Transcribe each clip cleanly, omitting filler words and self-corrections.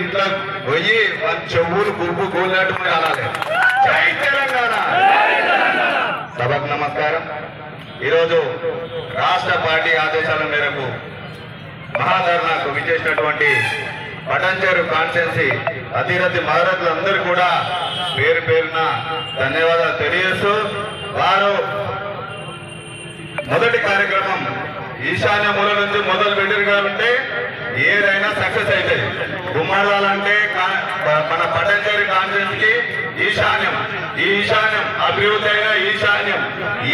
ఇంట్లో పోయి మన చెవులు గురుపు గోలినట్టు మీరు అనాలి. జై తెలంగాణ. సభకు నమస్కారం. ఈరోజు రాష్ట్ర పార్టీ ఆదేశాల మేరకు మహాధర్నాకు విచ్చేసినటువంటి పటంచేరు కాన్స్టిట్యున్సీ అతిరథి మహారథులందరూ కూడా పేరు పేరున ధన్యవాదాలు తెలియజేస్తూ, వారు మొదటి కార్యక్రమం ఈశాన్య మూల నుంచి మొదలు పెట్టారు కాబట్టి ఏదైనా సక్సెస్ అవుతుంది. గుమ్మడాలంటే మన పటంచేరు కాన్స్టిట్యున్సీకి ఈశాన్యం, ఈ ఈశాన్యం అభివృద్ధి అయినా ఈశాన్యం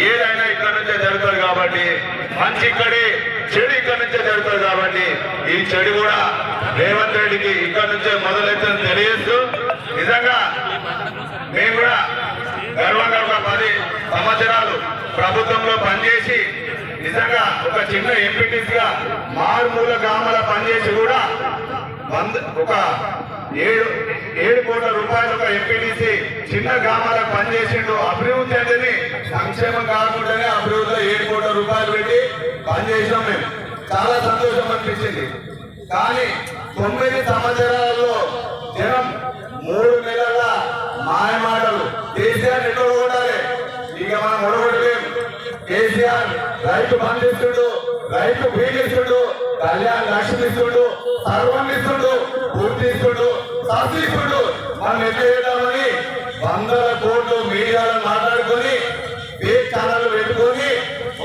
ఏదైనా ఇక్కడ నుంచే జరుగుతుంది కాబట్టి, మంచి ఇక్కడే చెడు ఇక్కడ నుంచే జరుగుతుంది కాబట్టి ఈ చెడు కూడా రేవంత్ రెడ్డికి ఇక్కడ నుంచే మొదలెత్తని తెలియజేస్తూ, నిజంగా మేము కూడా గర్వంగా ఒక 10 సంవత్సరాలు ప్రభుత్వంలో పనిచేసి నిజంగా ఒక చిన్న ఎంపీటీసీగా మారుమూల గ్రామాల పనిచేసి కూడా ఒక 7 కోట్ల రూపాయలు ఒక ఎంపీటీసీ చిన్న గ్రామాలకు పనిచేసిండు. అభివృద్ధి అనేది సంక్షేమం కాకుండానే అభివృద్ధిలో 7 కోట్ల రూపాయలు పెట్టి పనిచేసినాం. మేము చాలా సంతోషం అనిపించింది. కానీ 9 సంవత్సరాలలో జనం 3 నెలల మాయమాటలు. కేసీఆర్ ఎక్కడ ఓడాలి, ఇక మనం ఓడగొట్టలేము. కేసీఆర్ రైతు బంధిస్తుడు, రైతు బీగిస్తుడు, కళ్యాణ్ లక్ష్మి ఇస్తుడు, సర్వం ఇస్తుడు, పూర్తి ఇస్తుడు, శాసిస్తుడు. మనం ఎట్లా చేద్దామని 100 కోట్లు మీడియాలో మాట్లాడుకొని ఫేక్ ఛానల్ పెట్టుకొని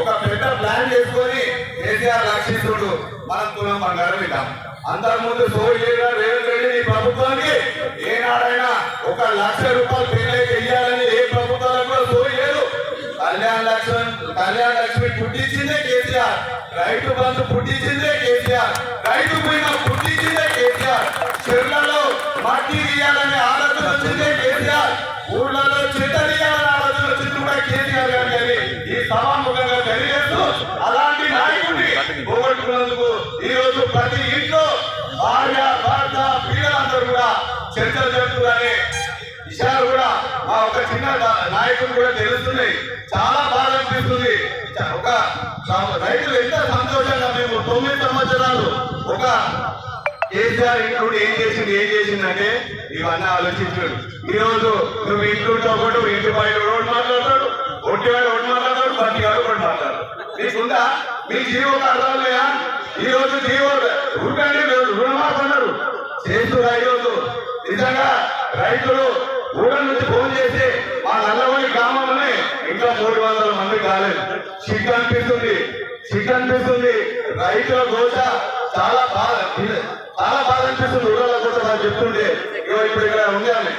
ఒక పెద్ద ప్లాన్ చేసుకొని కేసీఆర్ రక్షిస్తుడు. మనం కులం బంగారం ఇద్దాం. అంతకుముందు సోయిగా రేవంత్ రెడ్డి ఈ ప్రభుత్వానికి ఏనాడైనా 1 లక్ష రూపాయలు పేర్లైతే ఇయ్యాలని ఏ ప్రభుత్వాలకు కూడా సోయలేదు. కళ్యాణ లక్ష్మి పుట్టించిందే కేసీఆర్, రైతు బంధు పుట్టించిందే కేసీఆర్, రైతు బీమా పుట్టించిందే కేసీఆర్, చెర్లలో మట్టి ఇయ్యాలనే ఆలోచన వచ్చిందే కేసీఆర్, ఊళ్ళలో చెత్త ఇయ్యాలనే ఆలోచన వచ్చింది కూడా కేసీఆర్ గారి ఈ సభాముఖంగా తెలియజేస్తూ, అలాంటి నాయకుడిని పోగొట్టుకున్నందుకు ఈ రోజు ప్రతి ఇంట్లో భార్య భర్త పిల్లలందరూ కూడా చర్చలు జరుగుతుందనే విషయాలు కూడా మా ఒక చిన్న నాయకులు కూడా తెలుస్తున్నాయి. చాలా బాగా అనిపిస్తుంది. ఒక రైతులు ఎంత సంతోషంగా మేము 9 సంవత్సరాలు ఒక కేసీఆర్ ఇంట్లో ఏం చేసిందంటే ఇవన్నీ ఆలోచించాడు. ఈ రోజు నువ్వు ఇంట్లో ఒకటి ఇంటి బయట రోడ్డు మాట్లాడతాడు, ఒట్టి వాడు ఒకటి మాట్లాడతాడు, బట్టి వాడు ఒకటి మాట్లాడతాడు. మీకుందా మీ జీవో అర్థాలయా? ఈ రోజు జీవో ఊరికంటే రుణమాఫీ అన్నారు చేస్తున్నా. ఈ రోజు నిజంగా రైతులు ఊళ్ళ నుంచి ఫోన్ చేసి మా నల్లవల్లి గ్రామంలోనే ఇంకా 300 మంది కాలేదు. సిగ్గు అనిపిస్తుంది. రైతుల గోస చాలా బాధ అనిపిస్తుంది. ఊళ్ళ గోస నాకు చెప్తుండే ఇప్పుడు ఇక్కడ ఉంది ఆమె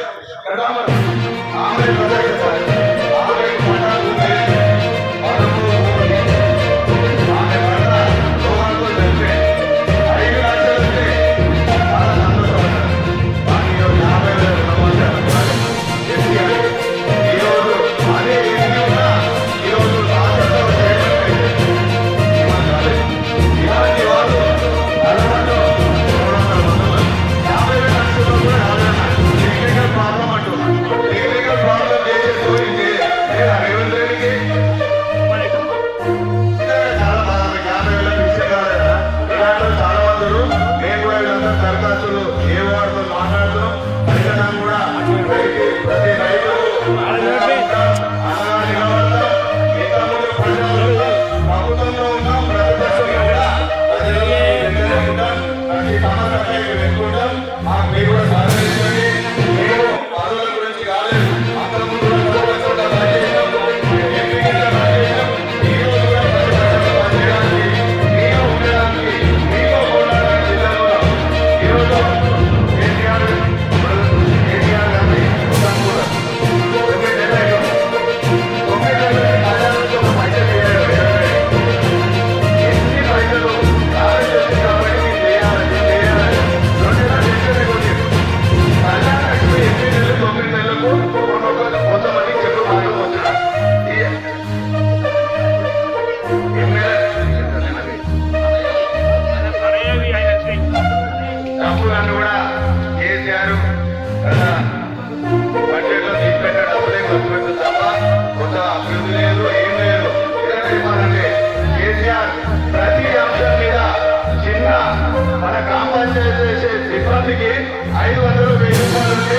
మన గ్రామ పంచాయతీ సిబ్బందికి 500,000 రూపాయలు ఉంటే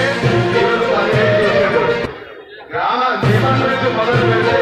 ఈరోజు 15 చేశారు. గ్రామ జీవన్ నుంచి మొదలు పెడితే